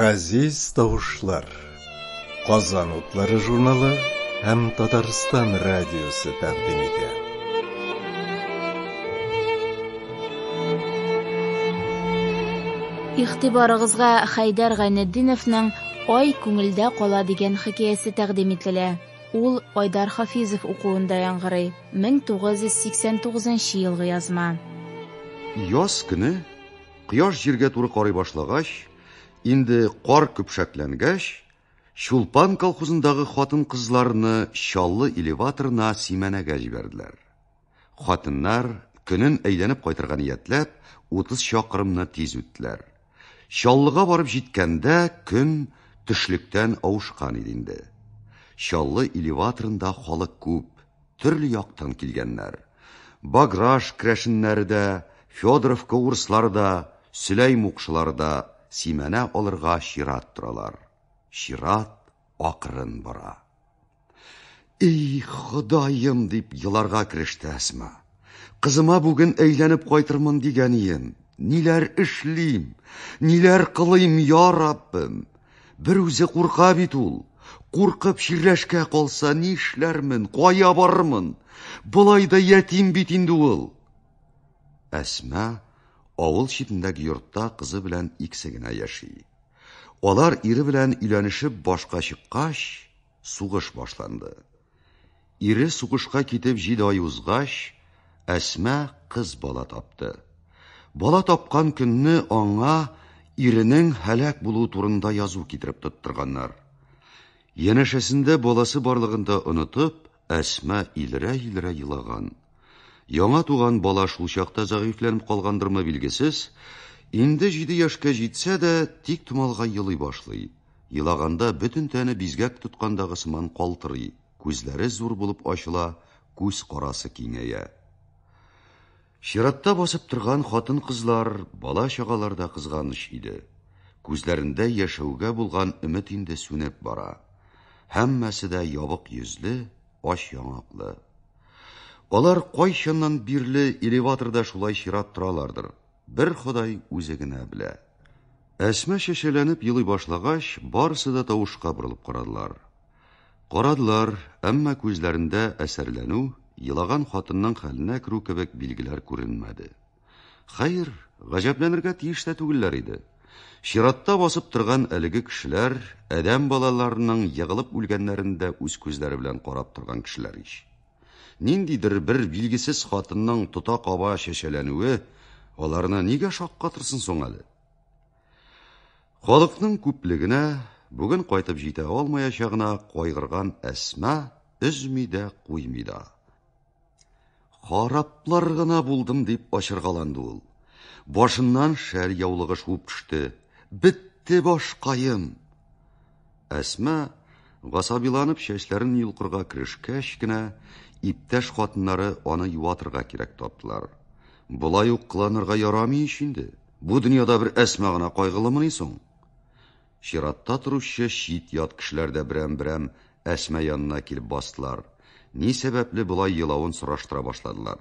Газиз тавышлар, Казан утлары журналы һәм Татарстан радиосы тәкъдим итә. Игътибарыгызга Хайдар Гайнетдиновның «Ай күңелдә кала» дигән хикәясе тәкъдим ителә. Ул Айдар Хафизов укуында яңгырый. 1989 елгы язма. Яз көне, кояш җиргә туры карый башлагач, инде кар көпшәкләнгәч, Чулпан колхозындагы хатын-кызларны Чаллы элеваторына Симәнәгә җибәрделәр. Хатыннар көнен әйләнеп кайтырга ниятләп, 30 чакрымны тиз үттеләр. Чаллыга барып җиткәндә көн төшлектән авышкан иде инде. Чаллы элеваторында халык күп, төрле яктан килгәннәр. Баграш крәшеннәре дә, Федоровка урыслары да, Сүләй мукшылары да Симәнә алырга чират торалар. Чират акрын бара. Эй, Ходаем, дип еларга кереште Әсма. Кызыма бүген әйләнеп кайтырмын дигән идем. Ниләр эшлим, ниләр кылыйм, я Раббым. Бер үзе курка бит ул. Куркып чирләшкә калса нишләрмен, кая барырмын? Булай да ятим бит инде ул. Әсма авыл читендәге йортта кызы белән икесе генә яши. Алар ире белән өйләнешеп башка чыккач, сугыш башланды. Ире сугышка китеп 7 ай узгач, Әсма кыз бала тапты. Бала тапкан көнне аңа иренең һәлак булу турында язу китереп тоттырганнар. Янәшәсендә баласы барлыгында онытып, Әсма илрә-илрә елаган. Яңа туган бала шул чакта зәгыйфләнеп калгандырмы билгесез, инде 7 яшькә җитсә дә тик томалга елый башлый. Елаганда бөтен тәне бизгәк тоткандагы сыман калтырый, күзләре зур булып ачыла, күз карасы киңәя. Чиратта басып торган хатын-кызлар, бала-чагаларда кызганыч иде. Күзләрендә яшәүгә булган өмет инде сүнеп бара. Һәммәсе дә ябык йөзле, аш яңаклы. Алар кайчаннан бирле элеваторда шулай чират торалардыр. Бер Ходай үзе генә белә. Әсма шешеләнеп елый башлагач, барысы да тавышка борылып карадылар. Карадылар, әмма күзләрендә әсәрләнү, елаган хатынның хәленә керү кебек билгеләр күренмәде. Хәер, гаҗәпләнергә тиеш тә түгелләр иде. Чиратта басып торган әлеге кешеләр адәм балаларының ягылып үлгәннәрендә үз күзләре белән карап торган кешеләр ич. Ниндидер бер билгесез хатынның тота каба шешеләнүе аларны нигә шаккатырсын соң әле? Халыкның күплегенә, бүген кайтып җитә алмаячагына кайгырган Әсма өзми дә куймый да. Хараплар гына булдым дип ачыргаланды ул. Башыннан шәл яулыгы шуып төште. Битте башкаем. Әсма гасабиланып чәчләрен йолкырга керешкәч кенә, иптәш хатыннары аны юатырга кирәк таптылар. Булай ук кыланырга ярамый ич инде. Бу дөньяда бер Әсма гына кайгылымыни соң? Чиратта торучы чит ят кешеләр дә берәм-берәм Әсма янына килеп бастылар. Ни сәбәпле булай елавын сораштыра башладылар.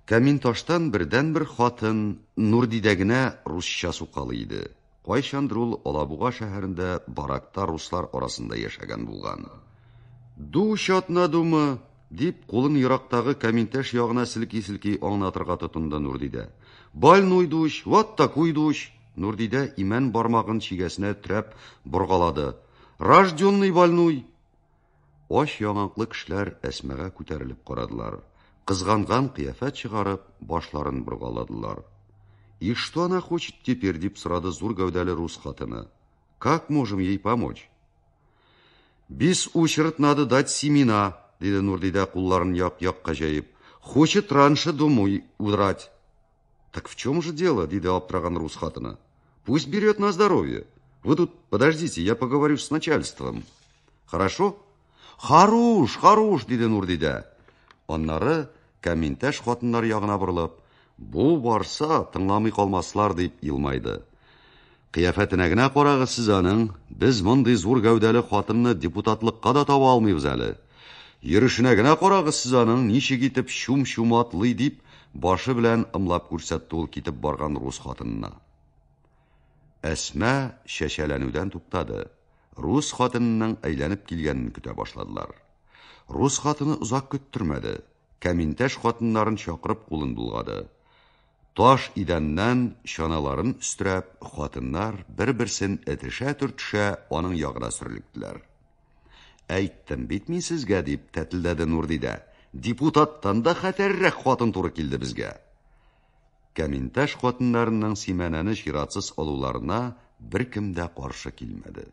Каминташтан бердән-бер хатын Нурдидә генә русча сукалы иде. Кайчандыр ул Алабуга шәһәрендә баракта руслар арасында яшәгән булган. Ду чатнадумы дип кулын ерактагы каминташ ягына силки-силки аңлатырга тотынды Нурдидә. Больной душ, вот такой душ. Нурдидә имән бармагын чигәсенә трәп боргалады. Рожденный больной. Аш яңаклы кешеләр Әсмәгә күтәрелеп карадылар. Кызганган кыяфәт чыгарып, башларын боргаладылар. И что она хочет теперь, дип сорады зур гәүдәле рус хатыны. Как можем ей помочь? Без очередь надо дать семена, диде Нурдидә кулларын як-якка җәеп. Хочет раньше домой удрать. Так в чем же дело, диде аптыраган рус хатыны. Пусть берет на здоровье. Вы тут подождите, я поговорю с начальством. Хорошо? Харуш, харуш, диде Нурдидә. Аннары каминташ хатыннар ягына борылып, бу барса тыңламый калмаслар дип елмайды. Кыяфәтенә генә карагыз сез аның, без мондый зур гәүдәле хатынны депутатлыкка да таба алмыйбыз әле. Йөрешенә генә карагыз сез аның, ничек итеп шум-шум атлый дип, башы белән ымлап күрсәтте ул китеп барган рус хатынына. Әсмә шәшәләнүдән туктады. Рус хатынының әйләнеп килгәнен көтә башладылар. Рус хатыны озак көттермәде. Кәминтәш хатыннарын чакырып кулын булгады. Таш идәннән чаналарын үстерәп, хатыннар бер-берсен этешә-төртешә аның ягына сүрелделәр. Әйттем бит мин сезгә, дип тәтелдәде Нурдидә. Депутаттан да хәтәррәк хатын туры килде безгә. Кәминтәш хатыннарының Симәнәне чиратсыз алуларына беркем дә каршы килмәде.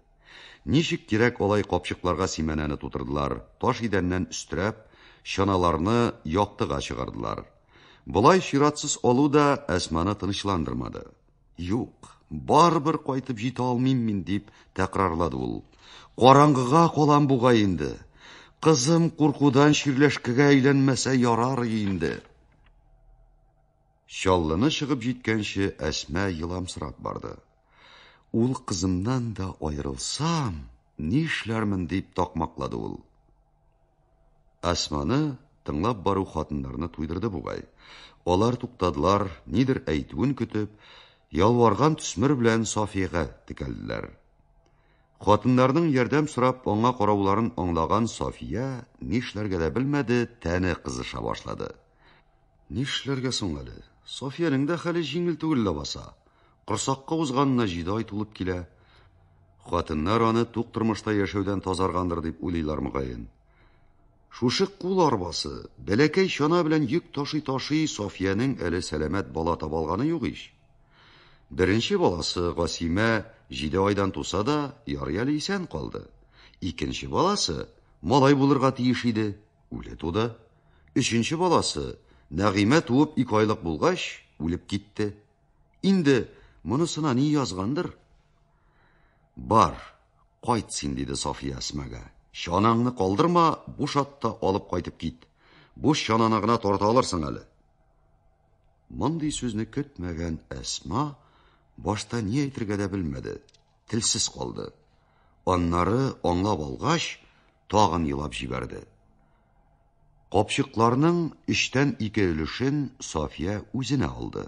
Ничек кирәк алай капчыкларга Симәнәне тутырдылар, таш идәннән үстерәп, чаналарны яктыга чыгардылар. Булай чиратсыз алу да Әсманы тынычландырмады. Юк, барыбер кайтып җитә алмыйм мин, дип тәкрарлады ул. Караңгыга калам бугай инде. Кызым куркудан чирләшкегә әйләнмәсә ярар инде. Чаллыны чыгып җиткәнче Әсмә еламсырап барды. Ул кызымнан да аерылсам, нишләрмен, дип такмаклады ул. Әсманы тыңлап бару хатыннарны туйдырды бугай. Алар туктадылар, нидер әйтүен көтеп, ялварган төсмер белән Сафиягә текәлделәр. Хатыннарның ярдәм сорап аңа карауларын аңлаган Сафия нишләргә дә белмәде, тәне кызыша башлады. Нишләргә соң әле? Софияның да хәле җиңел түгел лабаса. Корсакка узганына 7 ай тулып килә. Хатыннар аны тук тормышта яшәүдән тазаргандыр дип уйлыйлар мөгаен. Шушы кул арбасы, бәләкәй чана белән йөк ташый Софияның әле сәламәт бала табалганы юк ич. Беренче баласы Гасимә 7 айдан туса да, ярый исән калды. Икенче баласы малай булырга тиеш иде, үле туды. Өченче баласы Нәгыймә туып 2 айлык булгач, үлеп китте. Инде монысына ни язгандыр? Бар, кайт син, диде Сафия Әсмәгә. Чанаңны калдырма, буш атта алып кайтып кит. Буш чананы гына тарта алырсың әле. Мондый сүзне көтмәгән Әсма башта ни әйтергә дә белмәде. Телсез калды. Аннары аңлап алгач, тагын елап җибәрде. Капчыкларның 3тән 2 өлешен Сафия үзенә алды.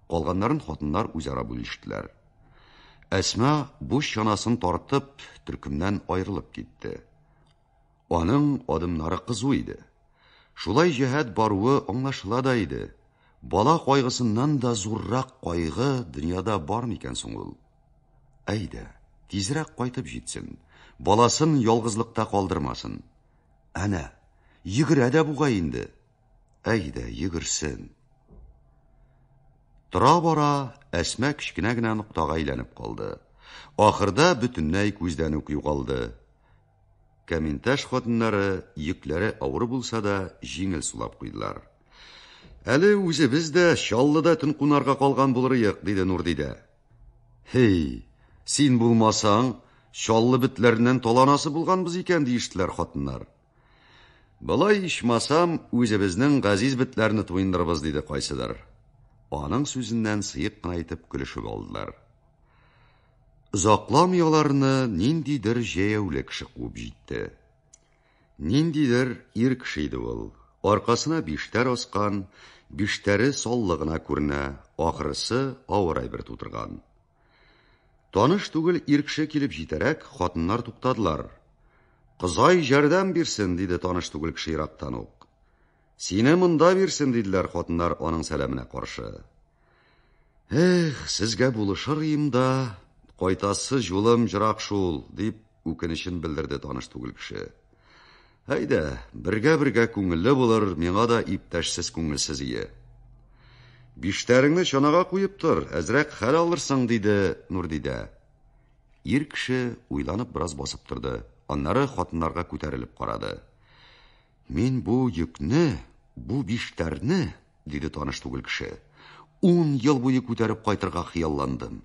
Калганнарын хатыннар үзара бүлештеләр. Әсма буш чанасын тартып, төркемнән аерылып китте. Аның адымнары кызу иде. Шулай җәһәт баруы аңлашыла да иде. Бала кайгысыннан да зуррак кайгы дөньяда бар микән соң ул? Әйдә, тизрәк кайтып җитсен. Баласын ялгызлыкта калдырмасын. Әнә, йөгерә дә бугай инде. Әйдә, йөгерсен. Тора-бара Әсмә кичкенә генә ноктага әйләнеп калды. Ахырда бөтенләй күздән үк югалды. Кәминтәш хатыннары йөкләре авыр булса да җиңел сулап куйдылар. Әле үзебез дә Чаллыда төн кунарга калган булырык, диде Нурдидә. Хей, син булмасаң, Чаллы битләреннән таланасы булганбыз икән, диештеләр хатыннар. Былай ичмасам, үзебезнең газиз битләрне туйындырбыз, диде кайсыдыр. Аның сүзеннән сыйык кына итеп көлешеп алдылар. Озакламыйларны ниндидер җәяүле кеше куып җитте. Ниндидер ир кеше иде ул. Аркасына 5тәр аскан, 5тәре саллыгына күренә, ахырысы авыр әйбер тутырган. Таныш түгел ир кеше килеп җитәрәк, хатыннар туктадылар. Кызай ярдәм бирсен, диде таныш түгел кеше ерактан ук. Сине монда бирсен, диделәр хатыннар аның сәламенә каршы. Эх, сезгә булышырым да, кайтасы юлым җырак шул, дип үкенечен белдерде таныш түгел кеше. Әйдә, бергә күңелле булыр, миңа да иптәшсез күңелсез ие. 5тәреңне чанага куеп тор, әзрәк хәл алырсың, диде Нурдидә. Ир кеше уйланып бераз басып торды. Аннары хатыннарга күтәрелеп карады. Мин бу йөкне, бу 5тәрне, диде таныш түгел кеше, 10 ел буе күтәреп кайтырга хыялландым.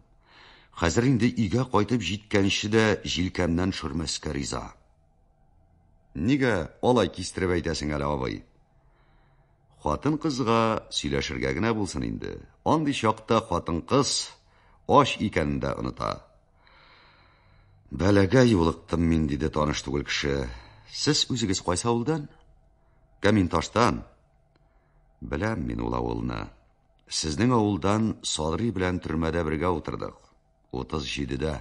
Хәзер инде өйгә кайтып җиткәнче дә җилкәмнән шөрмәскә риза. Нигә алай кистереп әйтәсең әле, абый? Хатын кызга сөйләшергә генә булсын инде. Андый чакта хатын кыз аш икәнен дә оныта. Бәләгә юлыктым мин, диде таныш түгел кеше. Сез үзегез кайсы авылдан? Кәминташтан. Беләм мин ул авылны. Сезнең авылдан Садри белән төрмәдә бергә утырдык. 37-дә.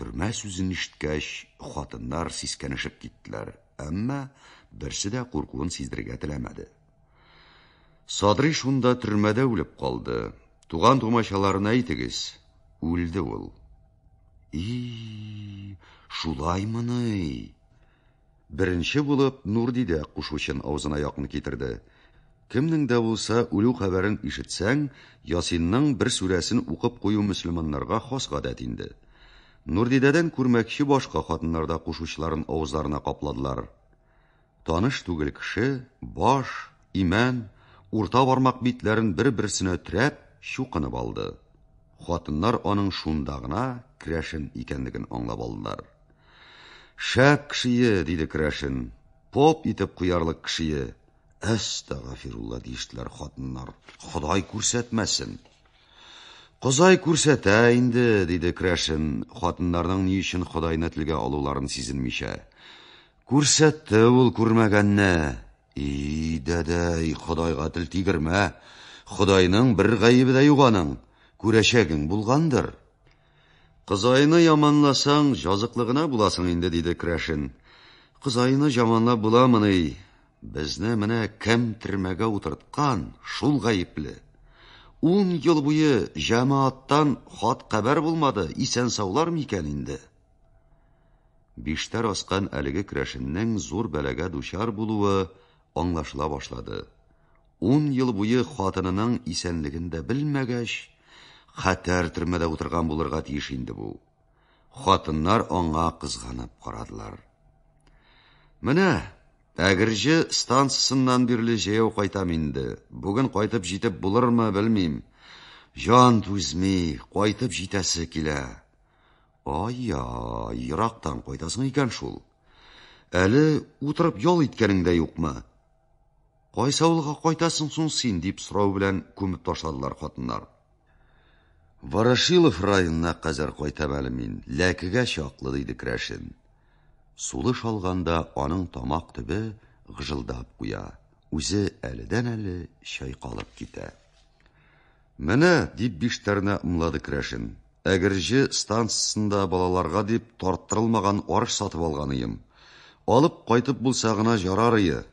Төрмә сүзен ишеткәч, хатыннар сискәнешеп киттеләр, әмма берсе дә куркуын сиздерергә теләмәде. Садри шунда төрмәдә үлеп калды. Туган-тумачаларына әйтегез, үлде ул. Шулаймыны? Беренче булып Нурдидә кушучын авызына якын китерде. Кемнең дә булса үлү хәбәрен ишетсәң, Ясинның бер сүрәсен укып кую мөселманнарга хас гадәт инде. Нурдидәдән күрмәкче башка хатыннарда кушучыларын авызларына капладылар. Таныш түгел кеше, баш, имән, урта бармак битләрен бер-берсенә төрәп, чукынып алды. Хатыннар аның шунда гына Крәшен икәнлеген аңлап алдылар. Шәп кешие, диде Крәшен, поп итеп куярлык кешие. Әстәгъфирулла диштеләр хатыннар. Ходай күрсәтмәсен. Кызай күрсәтә инде, диде Крәшен, хатыннарның ни өчен Худайны телгә алуларын сизенмичә. Күрсәтте ул күрмәгәнне. Дәдәй, Худайга тел тигермә. Худайның бер гаебе дә юк аның. Күрәчәгең булгандыр. Кызайны яманласаң, жазыклыгына буласың инде, диде Крәшен. Кызайны жаманлап буламыни? Безне менә кем төрмәгә утырткан, шул гаепле. 10 ел буе җәмәгатьтән хат хәбәр булмады, исән саулар микән инде? Биштәр аскан әлеге Крәшеннең зур бәләгә дучар булуы аңлашыла башлады. 10 ел буе хатынының исәнлеген дә белмәгәч, хәтәр төрмәдә утырган булырга тиеш инде бу. Хатыннар аңа кызганып карадылар. Менә Әгерҗе станциясыннан бирле җәяү кайтам инде. Бүген кайтып җитеп булырмы, белмим. Җан түзми, кайтып җитәсе килә. Ерактан кайтасың икән шул. Әле утырып ял иткәнең дә юкмы? Кайсы авылга кайтасың соң син, дип сорау белән күмеп ташладылар хатыннар. Ворошилов районына кадәр кайтам әле мин, ләкегә чаклы, диде Крәшен. Сулыш алганда аның тамак төбе гыжылдап куя. Үзе әледән-әле чайкалып китә. Менә, дип биштәрне ымлады Крәшен. Әгерҗе станциясында балаларга дип тарттырылмаган арыш сатып алганыйм. Алып кайтып булса гына жарарые.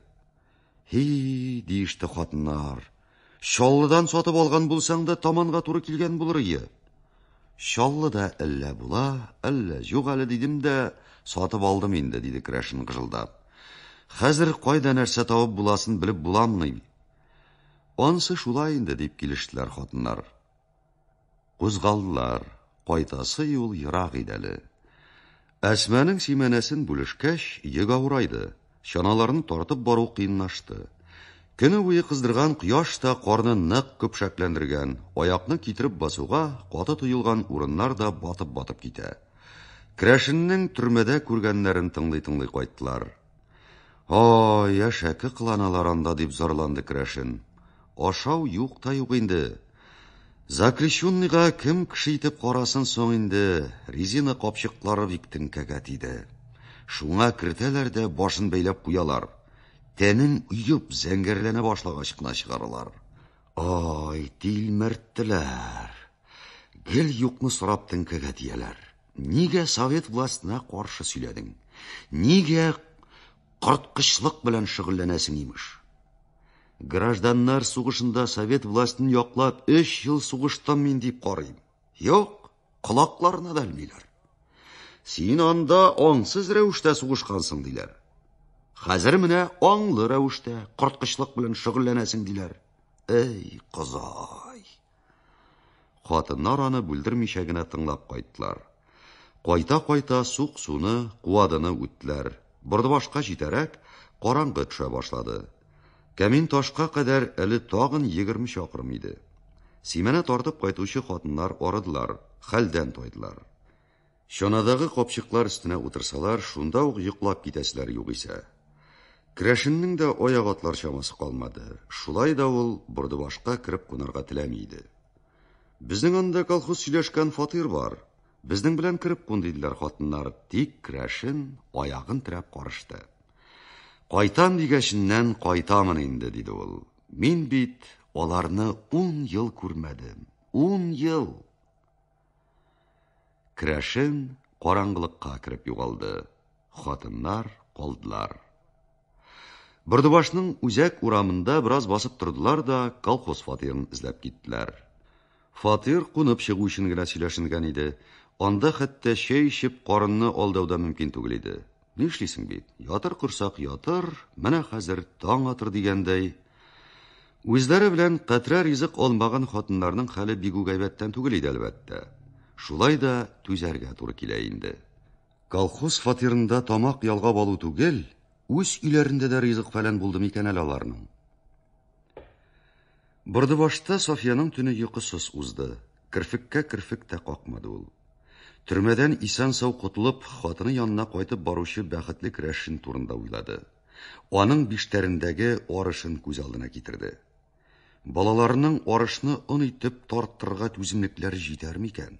Диште хатыннар. Чаллыдан сатып алган булсаң да таманга туры килгән булырые. Чаллыда әллә була, әллә юк әле дидем дә, сатып алдым инде, диде Крәшен гыжылдап. Хәзер кайда нәрсә табып буласын белеп буламыни? Ансы шулай инде, дип килештеләр хатыннар. Кузгалдылар, кайтасы юл ерак иде әле. Әсмәнең симәнәсен бүлешкәч, йөк авырайды. Чаналарын тартып бару кыенлашты. Көне буе кыздырган кояш та карны нык көпшәкләндергән, аякны китереп басуга каты тоелган урыннар да батып-батып китә. Крәшеннең төрмәдә күргәннәрен тыңлый-тыңлый кайттылар. Яшәке кыланалар анда, дип зарланды Крәшен. Ашау юк та юк инде. Заключенныйга кем кеше итеп карасын соң инде, резина капчыклары бик теңкәгә тиде. Шуңа кертәләр дә башын бәйләп куялар. Тәнен уеп зәңгәрләнә башлагач кына чыгаралар. Тилмәрттеләр. Гел юкны сорап теңкәгә тияләр. Нигә совет властына каршы сөйләдең? Нигә корткычлык белән шөгыльләнәсең имеш? Гражданнар сугышында совет властын яклап 3 ел сугыштым мин, дип карыйм. Юк, колакларына да белмиләр. Син анда аңсыз рәвештә сугышкансың, диләр. Хәзер менә аңлы рәвештә корткычлык белән шөгыльләнәсең, диләр. Кызай. Хатыннар аны бүлдермичә генә тыңлап кайттылар. Кайта-кайта сук-суны, куадыны үттеләр. Бөрдебашка җитәрәк, караңгы төшә башлады. Кәмин ташка кадәр әле тагын 20 чакрым иде. Симәне тартып кайтучы хатыннар арыдылар, хәлдән тойдылар. Чанадагы капчыклар өстенә утырсалар, шунда ук йоклап китәселәр югыйсә. Крәшеннең дә аяк атлар чамасы калмады. Шулай да ул Бөрдебашка кирип кунарга теләми иде. Безнең анда колхоз сөйләшкән фатир бар. Безнең белән кирип кун, диделәр хатыннар. Тик Крәшен аягын терәп карышты. Кайтам дигәченнән кайтамын инде, диде ул. Мин бит аларны 10 ел күрмәдем. 10 ел. Керәшен караңгылыкка кирип югалды. Хатыннар калдылар. Бөрдебашның үзәк урамында бераз басып тордылар да колхоз фатирын эзләп киттеләр. Фатир кунып чыгу өчен генә сөйләшенгән иде. Анда хәтта чәй эчеп карынны алдау да мөмкин түгел иде. Нишлисең бит? Ятыр корсак ятыр, менә хәзер таң атыр дигәндәй. Үзләре белән кәтрә ризык алмаган хатыннарның хәле бик гайбәттән түгел иде әлбәттә. Шулай да түзәргә туры килә инде. Колхоз фатирында тамак ялгап алу түгел, үз өйләрендә дә ризык фәлән булды микән әле аларның. Бөрдебашта Софияның төне йокысыз узды. Кирфеккә кирфек тә какмады ул. Төрмәдән исән-сау кутылып, хатыны янына кайтып баручы бәхетле Керәшен турында уйлады. Аның биштәрендәге арышын күз алдына китерде. Балаларының арышны он итеп тарттырга түземлекләре җитәр микән?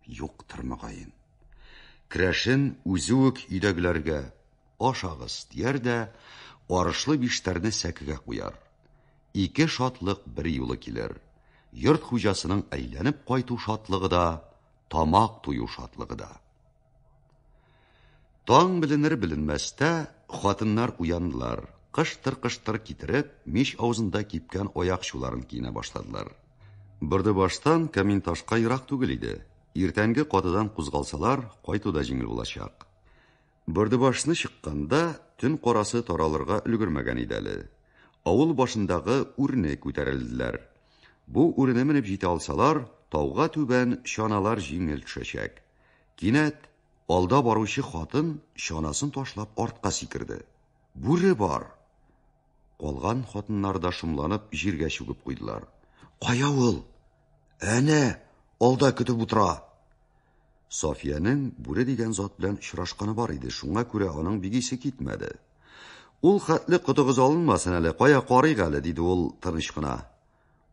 Юктыр мөгаен. Керәшен үзе үк өйдәгеләргә ашагыз дияр дә арышлы биштәрне сәкегә куяр. Ике шатлык бер юлы килер. Йорт хуҗасының әйләнеп кайту шатлыгы да, тамак тую шатлыгы да. Таң беленер-беленмәстә хатыннар уяндылар. Кыштыр-кыштыр китереп, мич авызында кипкән аяк чуларын киенә башладылар. Бөрдебаштан камин ташка ерак түгел иде. Иртәнге катыдан кузгалсалар, кайту да җиңел булачак. Бөрдебашны чыкканда төн карасы таралырга өлгермәгән иде әле. Авыл башындагы үрне күтәрелделәр. Бу үрне менеп җитә алсалар, тауга түбән чаналар җиңел төшәчәк. Кинәт алда баручы хатын чанасын ташлап артка сикерде. Бүре бар. Калган хатыннар да шумланып җиргә чүгеп куйдылар. Кая ул? Әнә, алда көтеп утыра. Софияның бүре дигән зат белән очрашканы бар иде, шуңа күрә аның бигисе китмәде. Ул хәтле котыгыз алынмасын әле, кая карыйк әле, диде ул тыныч кына.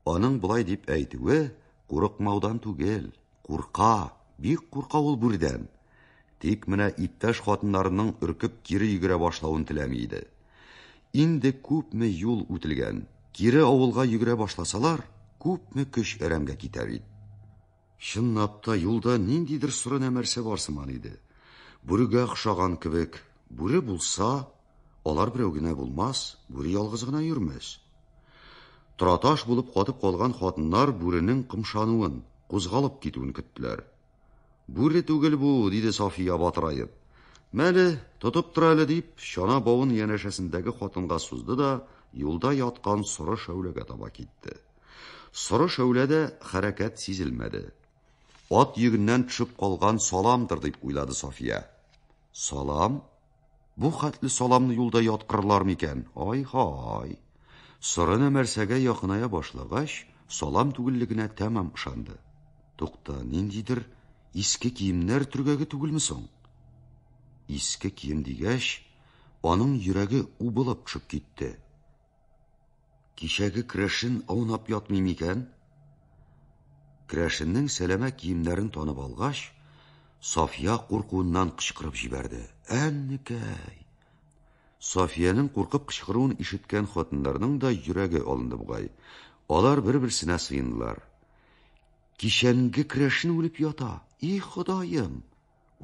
Аның булай дип әйтүе курыкмаудан түгел, курка, бик курка ул бүредән. Тик менә иптәш хатыннарының үркеп кире йөгерә башлавын теләми иде. Инде күпме юл үтелгән, кире авылга йөгерә башласалар, күпме көч әрәмгә китәр иде. Чынлап та юлда ниндидер соры нәрсә бар сыман иде. Бүрегә охшаган кебек, бүре булса, алар берәү генә булмас, бүре ялгыз гына йөрмәс. Тораташ булып катып калган хатыннар бүренең кымшануын, кузгалып китүен көттеләр. Бүре түгел бу, диде София батырайып. Мәле, тотып тора әле дип, чана бавын янәшәсендәге хатынга сузды да, юлда яткан соры шәүләгә таба китте. Соры шәүләдә хәрәкәт сизелмәде. Ат йөгеннән төшеп калган саламдыр дип уйлады София. Салам? Бу хәтле саламны юлда яткырлар микән? Ай-һай. Соры нәрсәгә якыная башлагач, салам түгеллегенә тәмам ышанды. Тукта, ниндидер иске киемнәр түргәге түгелме соң? Иске кием дигәч, аның йөрәге убылып төшеп китте. Кичәге Керәшен аунап ятмый микән? Керәшеннең сәләмә киемнәрен танып алгач, София куркуыннан кычкырып җибәрде. Әннекәй! Софияның куркып кычкыруын ишеткән хатыннарның да йөрәге алынды бугай. Алар бер-берсенә сыендылар. Кичәнге Керәшен үлеп ята. И Ходаем!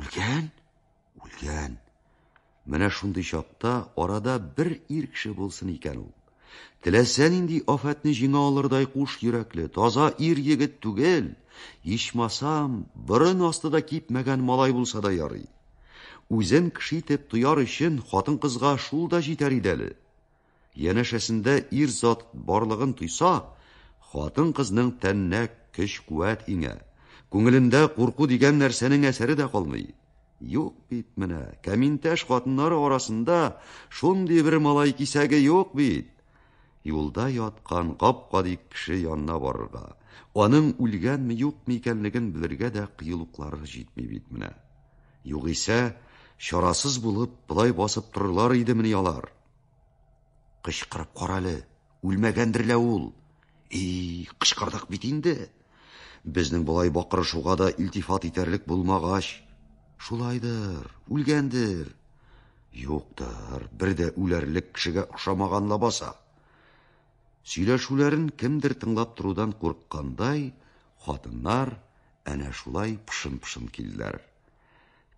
Үлгән? Үлгән. Менә шундый чакта арада бер ир кеше булсын икән ул. Теләсә нинди афәтне җиңә алырдай куш йөрәкле, таза ир егет түгел, ичмасам, борын астында кипмәгән малай булса да ярый. Үзен кеше итеп тояр өчен хатын-кызга шул да җитәр иде әле. Янәшәсендә ир зат барлыгын тойса, хатын-кызның тәненә көч-куәт иңә. Күңелендә курку дигән нәрсәнең әсәре дә калмый. Юк бит менә, каминтәш хатыннары арасында шундый бер малай кисәге юк бит. Юлда яткан кап-кадый кеше янына барырга, аның үлгәнме юкмы икәнлеген белергә дә кыюлыклары җитми бит менә. Югыйсә, чарасыз булып, былай басып торырлар идемени алар. Кычкырып каралы, үлмәгәндер лә ул. Кычкырдык бит инде. Безнең былай бакырышуга да илтифат итәрлек булмагач, шулайдыр, үлгәндер. Юктыр, бер дә үләрлек кешегә охшамаган лабаса. Сөйләшүләрен кемдер тыңлап торудан курыккандай, хатыннар әнә шулай пышын-пышын килделәр.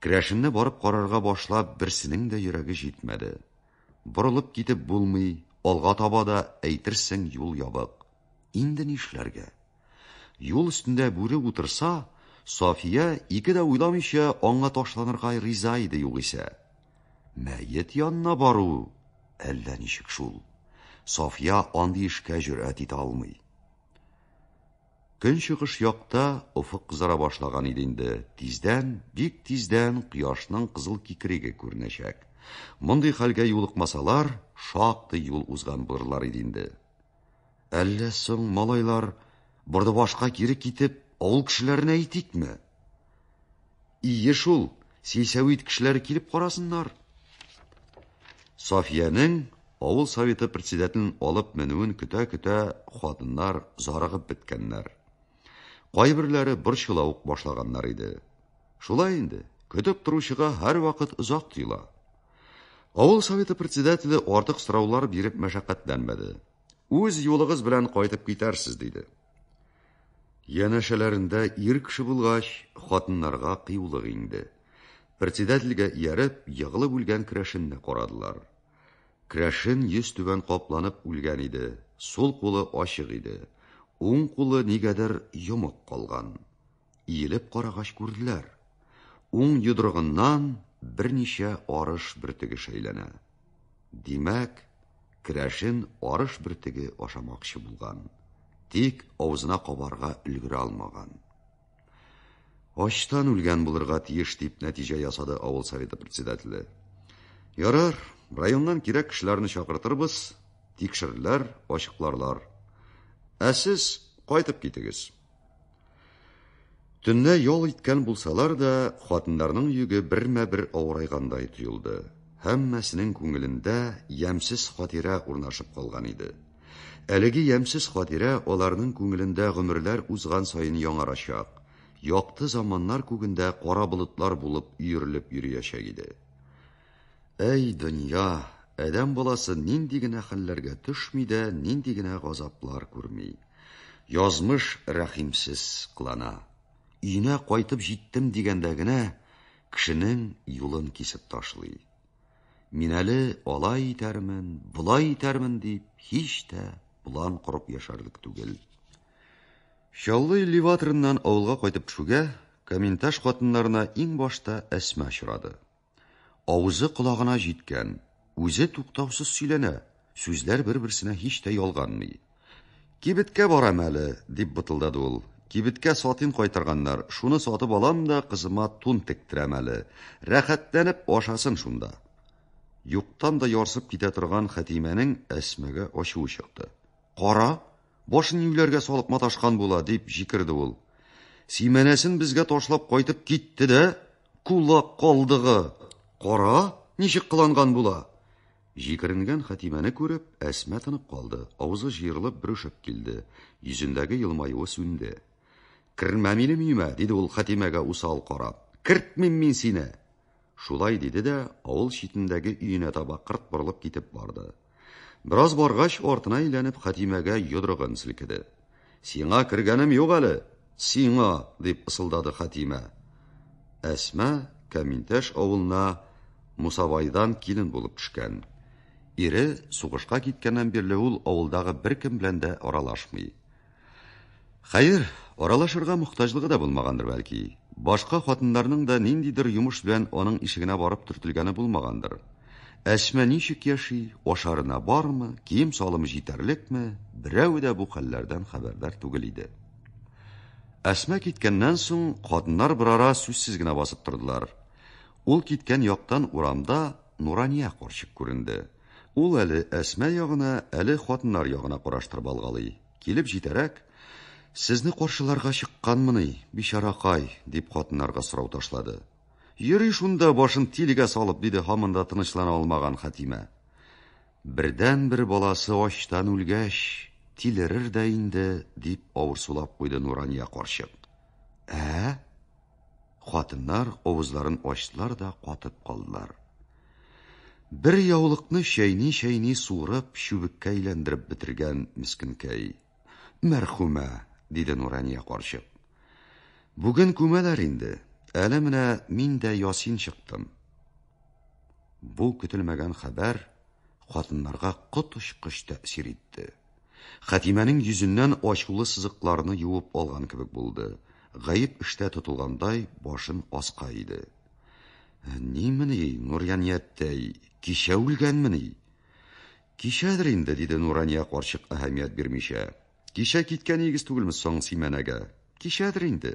Керәшенне барып карарга башлап, берсенең дә йөрәге җитмәде. Борылып китеп булмый, алга таба да әйтерсең юл ябык. Инде нишләргә? Юл өстендә бүре утырса, София ике дә уйламыйча аңа ташланырга риза иде югыйсә. Мәет янына бару, әллә ничек шул? София андый эшкә җөрьәт итә алмый. Көн чыгыш якта офык кызара башлаган иде инде. Тиздән, бик тиздән кояшның кызыл кикриге күренәчәк. Мондый хәлгә юлыкмасалар, шактый юл узган булырлар иде инде. Әллә соң малайлар борда башка кире китеп, авыл кешеләренә әйтикме? Ие шул, сельсовет кешеләре килеп карасыннар. Софияның авыл советы председателен алып менүен көтә-көтә хатыннар зарыгып беткәннәр. Кайберләре борчыла ук башлаганнар иде. Шулай инде, көтеп торучыга һәр вакыт озак тоела. Авыл советы председателе артык сораулар биреп мәшәкатьләнмәде. Үз юлыгыз белән кайтып китәрсез диде. Янәшәләрендә ир кеше булгач, хатыннарга кыюлык инде. Председательгә ияреп, ягылып үлгән Керәшенне карадылар. Керәшен йөз түбән капланып үлгән иде. Сул кулы ачык иде. Уң кулы нигәдер йомык калган. Иелеп карагач күрделәр. Уң йодрыгыннан берничә арыш бөртеге шәйләнә. Димәк, Керәшен арыш бөртеге ашамакчы булган. Тик авызына кабарга өлгерә алмаган. Ачтан үлгән булырга тиеш дип нәтиҗә ясады авыл советы председателе. Ярар, районнан кирәк кешеләрне чакыртырбыз, тикшерерләр, ачыкларлар. Ә сез кайтып китегез. Төнне ял иткән булсалар да, хатыннарның йөге бермә-бер авырайгандай тоелды. Һәммәсенең күңелендә ямсыз хатирә урнашып калган иде. Әлеге ямсыз хатирә аларның күңелендә гомерләр узган сайын яңарачак. Якты заманнар күгендә кара болытлар булып өерелеп йөриячәк иде. Әй дөнья, адәм баласы нинди генә хәлләргә төшми дә, нинди генә газаплар күрми. Язмыш рәхимсез кылана. Өенә кайтып җиттем дигәндә генә кешенең юлын кисеп ташлый. Мин әле алай итәрмен, булай итәрмен дип, һич тә план корып яшарлык түгел. Чаллы элеваторыннан авылга кайтып төшүгә, Коменташ хатыннарына иң башта Әсмә очрады. Авызы колагына җиткән, үзе туктаусыз сөйләнә, сүзләр бер-берсенә һич тә ялганмый. Кибеткә барам әле, дип бытылдады ул. Кибеткә сатин кайтарганнар, шуны сатып алам да кызыма тун тектерәм әле. Рәхәтләнеп ашасын шунда. Юктан да ярсып китә торган Хәтимәнең Әсмәгә ачуы чыкты. Кара, башын юләргә салып маташкан була, дип җикерде ул. Симәнәсен безгә ташлап кайтып китте дә, кулак калдыгы. Кара, ничек кыланган була? Җикеренгән Хәтимәне күреп, Әсмә тынып калды. Авызы җыерылып бөршеп килде. Йөзендәге елмаюы сүнде. Кермә минем өемә, диде ул Хәтимәгә усал карап. Кертмим мин сине. Шулай диде дә, авыл читендәге өенә таба кырт борылып китеп барды. Бераз баргач, артына әйләнеп, Хәтимәгә йодрыгын селкеде. Сиңа кергәнем юк әле. Сиңа, дип ысылдады Хәтимә. Әсмә Коменташ авылына Мусабайдан килен булып төшкән. Ире сугышка киткәннән бирле ул авылдагы беркем белән дә аралашмый. Хәер, аралашырга мохтаҗлыгы да булмагандыр бәлки. Башка хатыннарның да ниндидер йомыш белән аның ишегенә барып төртелгәне булмагандыр. Әсмә ничек яши, ашарына бармы, кием салымы җитәрлекме, берәү дә бу хәлләрдән хәбәрдар түгел иде. Әсмә киткәннән соң хатыннар берара сүзсез генә басып тордылар. Ул киткән яктан урамда Нурания карчык күренде. Ул әле Әсмә ягына, әле хатыннар ягына караштырып алгалый. Килеп җитәрәк, "Сезне каршыларга чыкканмыни, бичаракай?" дип хатыннарга сорау ташлады. "Йөри шунда башын тилегә салып", диде һаманда тынычлана алмаган Хәтимә. "Бердән-бер баласы ачтан үлгәч, тилерер дә инде", дип авырсулап куйды Нурания карчык. Хатыннар авызларын ачтылар да катып калдылар. Бер яулыкны чәйни суырып, чүбеккә әйләндереп бетергән мискенкәй. "Мәрхүмә", диде Нурания карчык. Бүген күмәләр инде. Әле менә мин дә Ясин чыктым. Бу көтелмәгән хәбәр хатыннарга коточкыч тәэсир итте. Хатимәнең йөзеннән ачулы сызыкларны юып алган кебек булды. Гаип эштә тотылгандай башын аска иде. Нимени, Нурянияттай, кичә үлгәнмени? Кичәдер инде, диде Нурания карчык әһәмият бирмичә. Кичә киткән игез түгелме соң Симәнәгә? Кичәдер инде.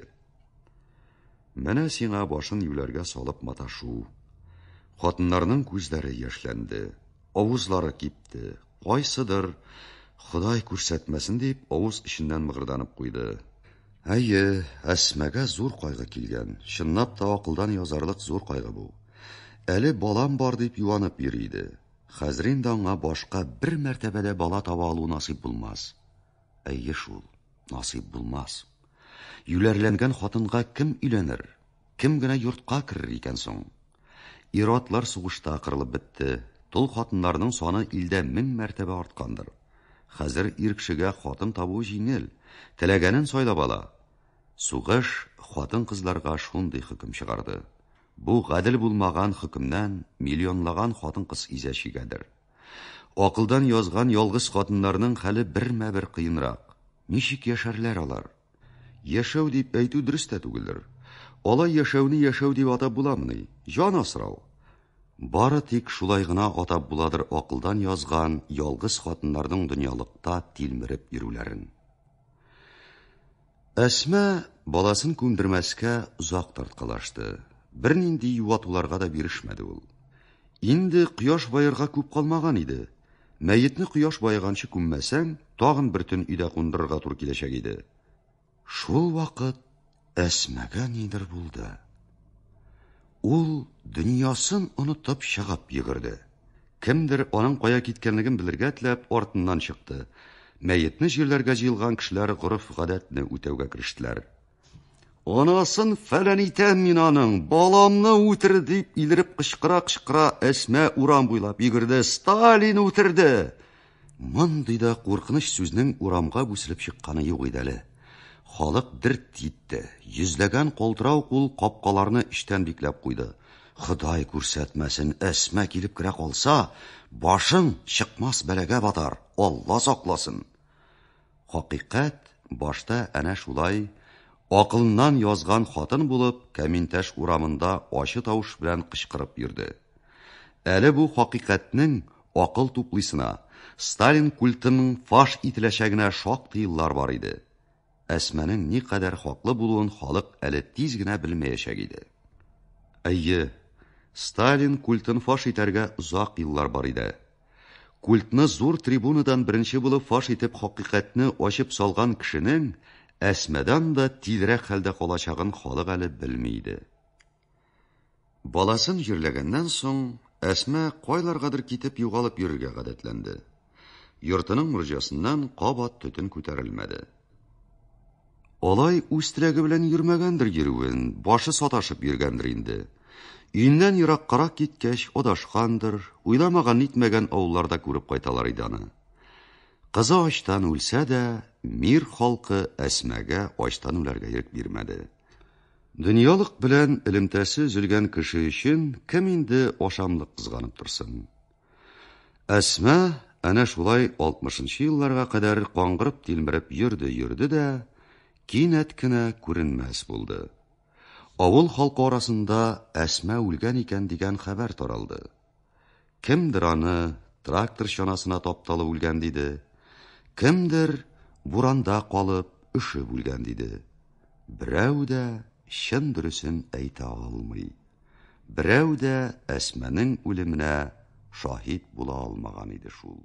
Менә сиңа башын юләргә салып маташу. Хатыннарның күзләре яшьләнде, авызлары кипте. Кайсыдыр, Ходай күрсәтмәсен дип, авыз эченнән мыгырданып куйды. Әйе, Әсмәгә зур кайгы килгән. Чынлап та акылдан язарлык зур кайгы бу. Әле балам бар дип юанып йөри иде. Хәзер инде аңа башка бер мәртәбәдә бала таба алу насыйп булмас. Әйе шул, насыйп булмас. Юләрләнгән хатынга кем өйләнер? Кем генә йортка керер икән соң? Иратлар сугышта кырылып бетте. Тол хатыннарның саны илдә 1000 мәртәбә арткандыр. Хәзер ир кешегә хатын табу җиңел. Теләгәнен сайлап ала. Сугыш хатын кызларга шундый хөкем чыгарды. Бу гадел булмаган хөкемнән миллионлаган хатын кыз изә чигәдер. Акылдан язган ялгыз хатыннарның хәле бермә-бер кыенрак. Ничек яшәрләр алар? Яшәү дип әйтү дөрес тә түгелдер. Алай яшәүне яшәү дип атап буламыни? Җан асрау. Бары тик шулай гына атап буладыр акылдан язган ялгыз хатыннарның дөньялыкта тилмереп йөрүләрен. Әсмә баласын күндермәскә узак тарткалашты. Бернинди юатуларга да бирешмәде ул. Инде кояш баерга күп калмаган иде. Мәетне кояш байганчы күммәсәң, тагын бер төн өйдә кундырырга туры киләчәк иде. Шул вакыт Әсмәгә нидер булды. Ул дөньясын онытып чыгып йөгерде. Кемдер аның кая киткәнлеген белергә теләп артыннан чыкты. Мәетне җирләргә җыелган кешеләр горыф-гадәтне үтәүгә керештеләр. Анасын фәлән итәм мин аның, баламны үтер дип илереп кычкыра-кычкыра Әсмә урам буйлап йөгерде. Сталин үтерде. Мондый да куркыныч сүзнең урамга бүселеп чыкканы юк иде әле. Халык дерт итте. Йөзләгән калтырау кул капкаларны иштән бикләп куйды. Ходай күрсәтмәсен, Әсмә килеп керә калса, башың чыкмас бәләгә батар. Алла сакласын. Хакыйкать башта әнә шулай акылыннан язган хатын булып, Кәминтәш урамында ачы тавыш белән кычкырып йөрде. Әле бу хакыйкатьнең акыл туплысына, Сталин культының фаш ителәчәгенә шактый еллар бар иде. Әсмәнең никадәр хаклы булуын халык әле тиз генә белмәячәк иде. Әйе, Сталин культын фаш итәргә узак еллар бар иде. Культны зур трибунадан беренче булып фаш итеп хакыйкатьне ачып салган кешенең Әсмәдән да тизрәк хәлдә калачагын халык әле белми иде. Баласын җирләгәннән соң Әсмә кайларгадыр китеп югалып йөрергә гадәтләнде. Йортының мөрҗәсеннән кабат төтен күтәрелмәде. Алай үз теләге белән йөрмәгәндер йөрүен, башы саташып йөргәндер инде. Өйнән ераккарак киткәч адашкандыр, уйламаган нитмәгән авылларда күреп кайталар иде аны. Кызы ачтан үлсә дә, мир халкы Әсмәгә ачтан үләргә ирек бирмәде. Дөньялык белән элемтәсе өзелгән кеше өчен кем инде ашамлык кызганып торсын. Әсмә әнә шулай 60-нчы елларга кадәр каңгырып тилмереп йөрде дә, кинәт кенә күренмәс булды. Авыл халкы арасында Әсмә үлгән икән дигән хәбәр таралды. Кемдер аны трактор чанасына тапталып үлгән диде. Кемдер буранда калып ышып үлгән диде. Берәү дә чын дөресен әйтә алмый. Берәү дә Әсмәнең үлеменә шаһид була алмаган иде шул.